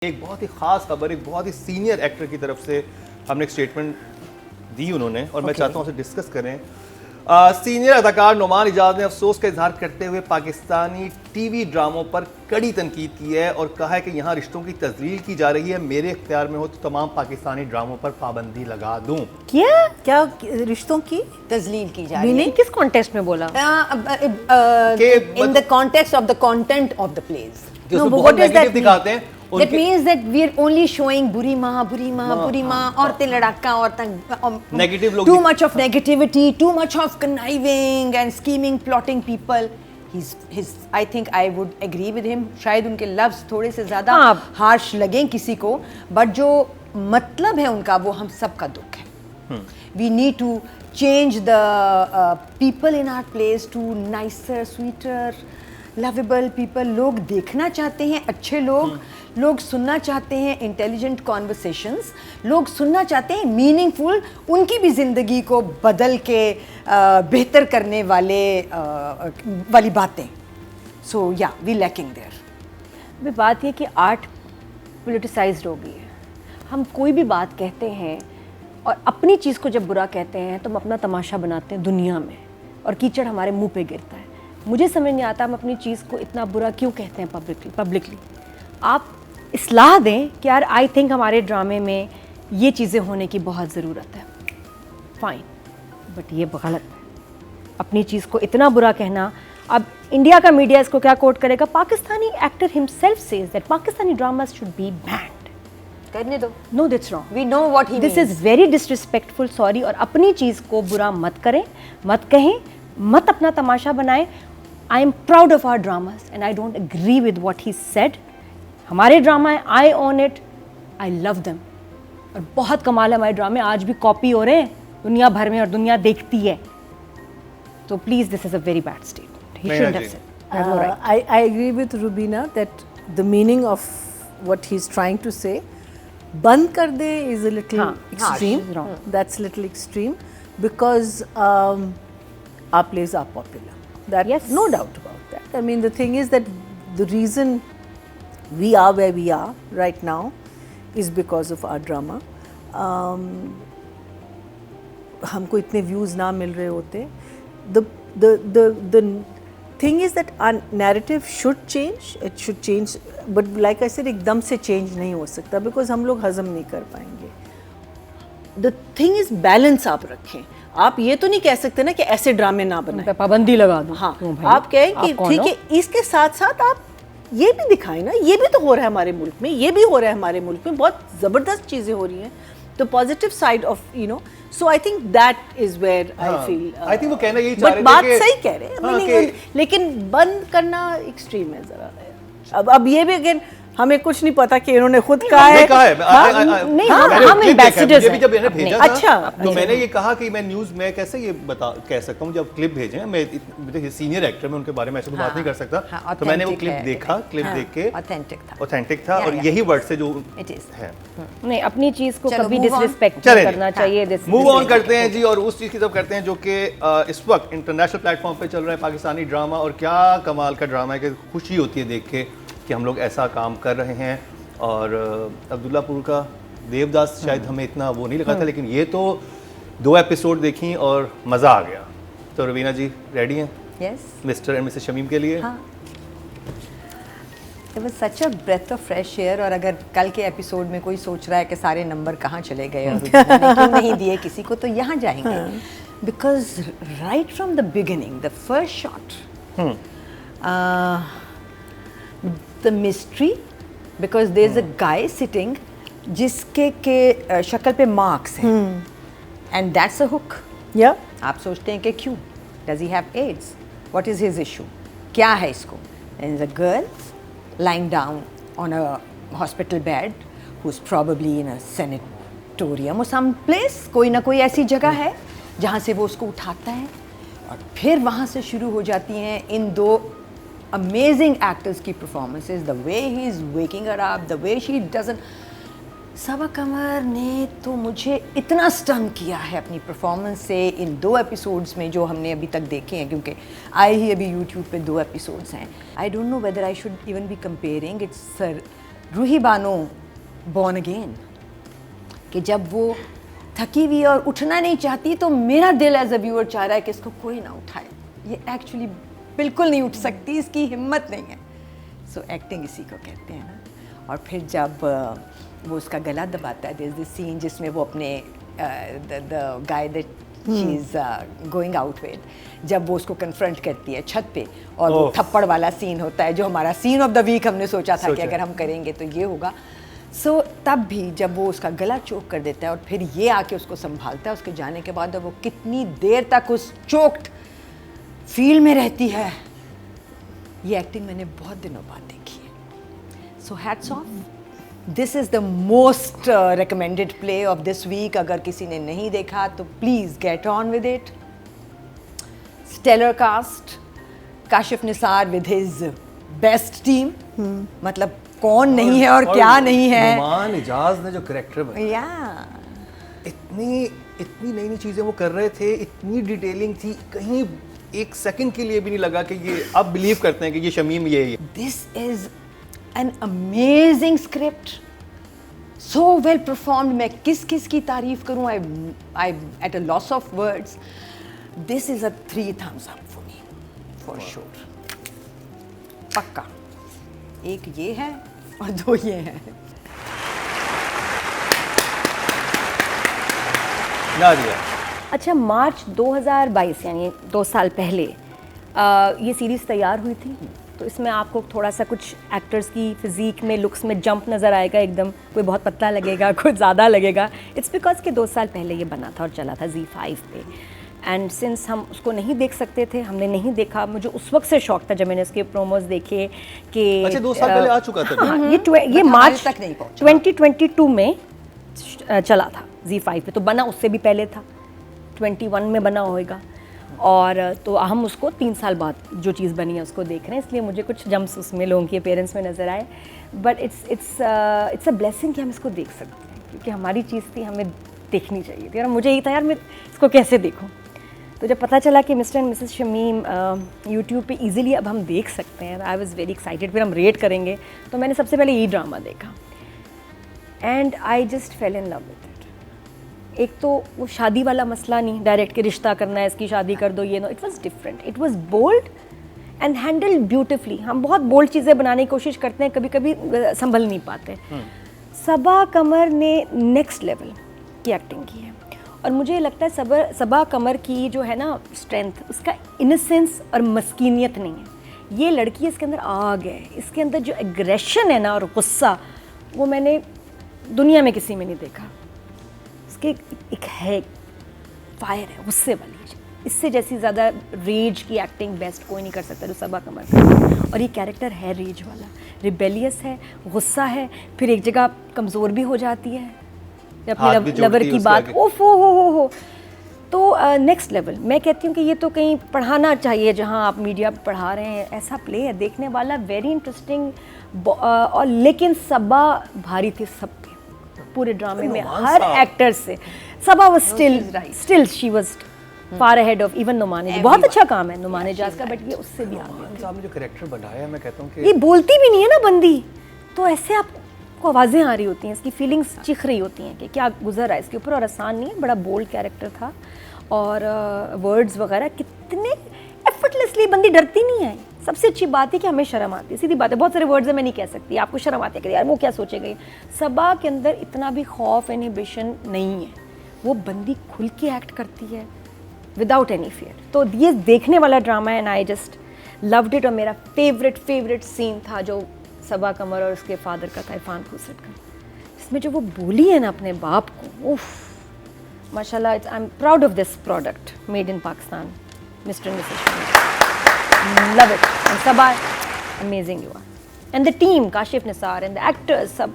एक बहुत ही ख़ास खबर, एक बहुत ही सीनियर एक्टर की तरफ से हमने एक स्टेटमेंट दी उन्होंने और मैं चाहता हूँ उसे डिस्कस करें। सीनियर अदाकार नुमान इजाज ने अफसोस का इजहार करते हुए पाकिस्तानी टीवी ड्रामों पर कड़ी तनकीद की है और कहा है कि यहाँ रिश्तों की तजलील की जा रही है। मेरे इख्तियार में हो तो तमाम पाकिस्तानी ड्रामों पर पाबंदी लगा दूं। क्या रिश्तों की तजलील की जा रही है। मीनिंग किस कॉन्टेक्स्ट में बोला? In the context of the content of the place. कि उसमें बहुत नेगेटिव दिखाते हैं। That means that we are only showing बुरी माँ, औरतें लड़ाका, नेगेटिव लोग, too much of negativity, too much of conniving and scheming, plotting people. I think I would agree with him. शायद उनके लफ्ज थोड़े से ज़्यादा हार्श लगें किसी को, but जो मतलब है उनका वो हम सब का दुख है. We need to change the people in our place to nicer, sweeter, lovable people. लोग देखना चाहते हैं अच्छे लोग सुनना चाहते हैं इंटेलिजेंट कॉन्वर्सेशंस, लोग सुनना चाहते हैं मीनिंगफुल, उनकी भी ज़िंदगी को बदल के बेहतर करने वाली बातें. सो या वी लैकिंग देयर. अभी बात ये कि आर्ट पोलिटिसाइज्ड हो गई है. हम कोई भी बात कहते हैं और अपनी चीज़ को जब बुरा कहते हैं तो हम अपना तमाशा बनाते हैं दुनिया में और कीचड़ हमारे मुंह पे गिरता है. मुझे समझ नहीं आता हम अपनी चीज़ को इतना बुरा क्यों कहते हैं पब्लिकली. आप इस्लाह दें कि यार आई थिंक हमारे ड्रामे में ये चीज़ें होने की बहुत ज़रूरत है. फाइन, बट ये गलत है अपनी चीज़ को इतना बुरा कहना. अब इंडिया का मीडिया इसको क्या कोट करेगा? Pakistani actor himself says that Pakistani dramas should be banned. करने दो. No, that's wrong. We know what he this is very disrespectful. Sorry. और अपनी चीज़ को बुरा मत करें, मत कहें, मत अपना तमाशा बनाएं. I am proud of our dramas and I don't agree with what he said. हमारे ड्रामा है, I own it, I love them और बहुत कमाल है हमारे ड्रामे. आज भी कॉपी हो रहे हैं दुनिया भर में और दुनिया देखती है. तो please, this is a very bad statement. He shouldn't have said. I agree with Rubina that the meaning of what he's trying to say, बंद कर दे is a little extreme. That's a little extreme because our plays are popular. That Yes. no doubt about that. I mean, the thing is that the reason we are where we are right now is because of our drama. हमको इतने views ना मिल रहे होते. The thing is that our narrative should change. It should change, but like I said, एकदम से change नहीं हो सकता because हम लोग हजम नहीं कर पाएंगे. The thing is balance आप रखें. आप ये तो नहीं कह सकते ना कि ऐसे ड्रामे ना बनाएं, पाबंदी लगा दो. हाँ, आप कहें कि ठीक है, इसके साथ साथ आप ये भी दिखाएं ना, ये भी तो हो रहा है हमारे मुल्क में, ये भी हो रहा है हमारे मुल्क में, बहुत ज़बरदस्त चीज़ें हो रही हैं. तो positive side of so I think that is where I feel. I think वो कहना यही चाह रहे थे. बात सही कह रहे हैं, लेकिन बंद करना एक्सट्रीम है ज़रा. अब ये भी अगेन हमें कुछ नहीं पता कि इन्होंने खुद कहा है. नहीं, हम एम्बेसडर्स हैं. जब मैंने भेजा था, अच्छा, तो मैंने ये कहा कि मैं न्यूज़ में कैसे ये कह सकता हूँ. जब क्लिप भेजें, मैं सीनियर एक्टर में उनके बारे में ऐसे बात नहीं कर सकता. तो मैंने वो क्लिप देखा, क्लिप देख के ऑथेंटिक था और यही वर्ड से जो है. नहीं, अपनी चीज़ को कभी डिसरिस्पेक्ट नहीं करना चाहिए. मूव ऑन करते हैं जी और उस चीज़ की तरफ करते हैं जो कि इस वक्त इंटरनेशनल प्लेटफॉर्म पे चल रहा है, पाकिस्तानी ड्रामा. और क्या कमाल का ड्रामा है कि खुशी होती है देख के कि हम लोग ऐसा काम कर रहे हैं. और अब्दुल्लापुर का देवदास शायद हमें इतना वो नहीं लगा था, लेकिन ये तो 2 एपिसोड देखी और मज़ा आ गया. तो रवीना जी रेडी हैं? Yes. Mister and Mrs Shamim के लिए. It was such a breath of fresh air. और अगर कल के एपिसोड में कोई सोच रहा है कि सारे नंबर कहाँ चले गए और क्यों नहीं दिए किसी को, तो यहाँ जाएंगे. Because right from the beginning, the first shot, the mystery, because there is a guy sitting जिसके के शक्ल पे मार्क्स हैं, एंड दैट्स अ हुक. या आप सोचते हैं कि क्यों, does he have AIDS, what is his issue, क्या है इसको. And is a girl lying down on a hospital bed who's probably in a sanatorium or some place. कोई ना कोई ऐसी जगह है जहाँ से वो उसको उठाता है और फिर वहाँ से शुरू हो जाती हैं इन 2 amazing actors की performances. The way he is waking her up, the way she doesn't. सबा कमर ने तो मुझे इतना स्टन किया है अपनी परफॉर्मेंस से इन 2 एपिसोड्स में जो हमने अभी तक देखे हैं, क्योंकि आए ही अभी यूट्यूब पे 2 एपिसोड्स हैं. I don't know whether I should even be comparing. It's Roohi Bano born again, कि जब वो थकी हुई और उठना नहीं चाहती तो मेरा दिल एज अ व्यूअर चाह रहा है कि इसको कोई ना उठाए, ये एक्चुअली बिल्कुल नहीं उठ सकती, इसकी हिम्मत नहीं है। सो एक्टिंग इसी को कहते हैं ना। और फिर जब वो उसका गला दबाता है, दिस सीन जिसमें वो अपने the guy that she is going out with, जब वो उसको कन्फ्रंट करती है छत पे और वो थप्पड़ वाला सीन होता है जो हमारा सीन ऑफ द वीक हमने सोचा था कि अगर हम करेंगे तो ये होगा। सो तब भी जब वो उसका गला चोक कर देता है और फिर ये आके उसको संभालता है उसके जाने के बाद, और वो कितनी देर तक उस चोक्ड फील में रहती है, ये एक्टिंग मैंने बहुत दिनों बाद देखी है। So hats off, this is the most recommended play of this week. अगर किसी ने नहीं देखा तो please get on with it. Stellar cast, Kashif Nisar with his best team, मतलब कौन नहीं है और क्या नहीं है। नुमान इजाज ने जो कैरेक्टर बनाया, इतनी नई नई चीज़ें वो कर रहे थे, इतनी डिटेलिंग थी, कहीं एक सेकंड के लिए भी नहीं लगा कि ये अब बिलीव करते हैं कि ये शमीम ये है। This is an amazing script, so well performed. मैं किस किस की तारीफ करूं, I at a loss of words. This is a 3 thumbs up for me, for sure, पक्का। एक ये है और 2 ये हैं। नादिया, अच्छा, मार्च 2022 यानी 2 साल पहले ये सीरीज़ तैयार हुई थी, तो इसमें आपको थोड़ा सा कुछ एक्टर्स की फिज़ीक में, लुक्स में जंप नज़र आएगा एकदम, कोई बहुत पतला लगेगा, कोई ज़्यादा लगेगा। इट्स बिकॉज कि 2 साल पहले ये बना था और चला था ZEE5 पे, एंड सिंस हम उसको नहीं देख सकते थे, हमने नहीं देखा। मुझे उस वक्त से शौक था जब मैंने उसके प्रोमोज देखे कि अच्छा 2 साल पहले आ चुका था। हाँ, ये मार्च तक नहीं पहुंचा। 2022 में चला था ZEE5 पे, तो बना उससे भी पहले था, 21 में बना होएगा। और तो हम उसको 3 साल बाद जो चीज़ बनी है उसको देख रहे हैं, इसलिए मुझे कुछ जम्प्स उसमें लोगों के पेरेंट्स में नज़र आए। बट इट्स अ ब्लेसिंग कि हम इसको देख सकते हैं, क्योंकि हमारी चीज़ थी, हमें देखनी चाहिए थी, और मुझे यही था यार मैं इसको कैसे देखूं। तो जब पता चला कि mister and Mrs Shamim YouTube पे इजीली अब हम देख सकते हैं, आई वाज वेरी एक्साइटेड। फिर हम रेट करेंगे, तो मैंने सबसे पहले यही ड्रामा देखा and I just fail in love with it. एक तो वो शादी वाला मसला नहीं, डायरेक्ट के रिश्ता करना है, इसकी शादी कर दो, ये no, it was different, it was bold and handled beautifully. हम बहुत बोल्ड चीज़ें बनाने की कोशिश करते हैं, कभी कभी संभल नहीं पाते। सबा कमर ने नेक्स्ट लेवल की एक्टिंग की है, और मुझे लगता है सबा कमर की जो है ना स्ट्रेंथ, उसका इनोसेंस और मस्कीनियत नहीं है। ये लड़की, इसके अंदर आग है, इसके अंदर जो एग्रेशन है ना और गुस्सा, वो मैंने दुनिया में किसी में नहीं देखा। इसके एक है फायर है, गुस्से वाली, इससे जैसी ज़्यादा रेज की एक्टिंग बेस्ट कोई नहीं कर सकता जो सबा कमर का। और ये कैरेक्टर है रेज वाला, रिबेलियस है, गुस्सा है, फिर एक जगह कमज़ोर भी हो जाती है अपनी लवर की बात, ओफ हो। तो नेक्स्ट लेवल, मैं कहती हूँ कि ये तो कहीं पढ़ाना चाहिए, जहाँ आप मीडिया पर पढ़ा रहे हैं, ऐसा प्ले है देखने वाला, वेरी इंटरेस्टिंग। और लेकिन सबा भारी थी सब पे, पूरे ड्रामे में हर एक्टर से। Saba was still she was far ahead of even Numan. बहुत अच्छा काम है नुमान इजाज का, बट ये उससे भी आगे। साहब ने जो कैरेक्टर बनाया, मैं कहता हूँ कि ये बोलती भी नहीं है ना बंदी, तो ऐसे आपको आवाज़ें आ रही होती हैं, इसकी फीलिंग्स चिख रही होती हैं कि क्या गुजर रहा है इसके ऊपर। और आसान नहीं है, बड़ा बोल्ड कैरेक्टर था, और वर्ड्स वगैरह कितने एफर्टलेसली, बंदी डरती नहीं है। सबसे अच्छी बात है कि हमें शर्म आती है, सीधी बात है। बहुत सारे वर्ड्स है मैं नहीं कह सकती, आपको शर्म आती है कि यार वो क्या सोचेगा। सबा के अंदर इतना भी खौफ, इनहिबिशन नहीं है, वो बंदी खुल के एक्ट करती है विदाउट एनी फियर। तो ये देखने वाला ड्रामा है, and I just loved it. और मेरा फेवरेट सीन था जो सबा कमर और उसके फादर का था, इरफान खुसट का, जिसमें जो वो बोली है ना अपने बाप को, उफ माशाल्लाह। I am proud of this product made in Pakistan, mister and missus love it. And Saba amazing you are, and the team, Kashif Nisar and the actors, सब